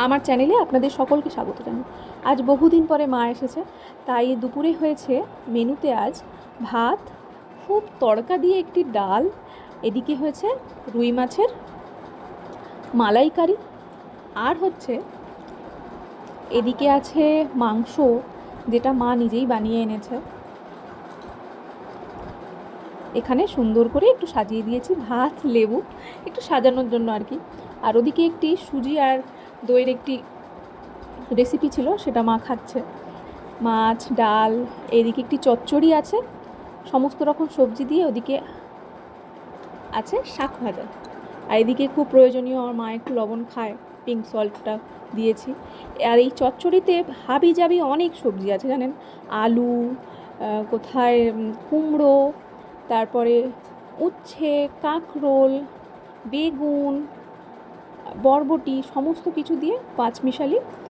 আমার চ্যানেলে আপনাদের সকলকে স্বাগত জানাই। আজ বহুদিন পরে মা এসেছে, তাই দুপুরে হয়েছে মেনুতে আজ ভাত, খুব তড়কা দিয়ে একটি ডাল, এদিকে হয়েছে রুই মাছের মালাইকারি, আর হচ্ছে এদিকে আছে মাংস, যেটা মা নিজেই বানিয়ে এনেছে। এখানে সুন্দর করে একটু সাজিয়ে দিয়েছি ভাত, লেবু একটু সাজানোর জন্য আর কি। আর ওদিকে একটি সুজি আর দইয়ের একটি রেসিপি ছিল, সেটা মা খাচ্ছে। মাছ, ডাল, এদিকে একটি চচ্চড়ি আছে সমস্ত রকম সবজি দিয়ে, ওদিকে আছে শাক ভাজা। আর এদিকে খুব প্রয়োজনীয়, আমার মা একটু লবণ খায়, পিঙ্ক সল্টটা দিয়েছি। আর এই চচ্চড়িতে হাবি জাবি অনেক সবজি আছে জানেন, আলু, কোথায় কুমড়ো, তারপরে উচ্ছে, কাঁকরোল, বেগুন, বরবটি, সমস্ত কিছু দিয়ে পাঁচমিশালি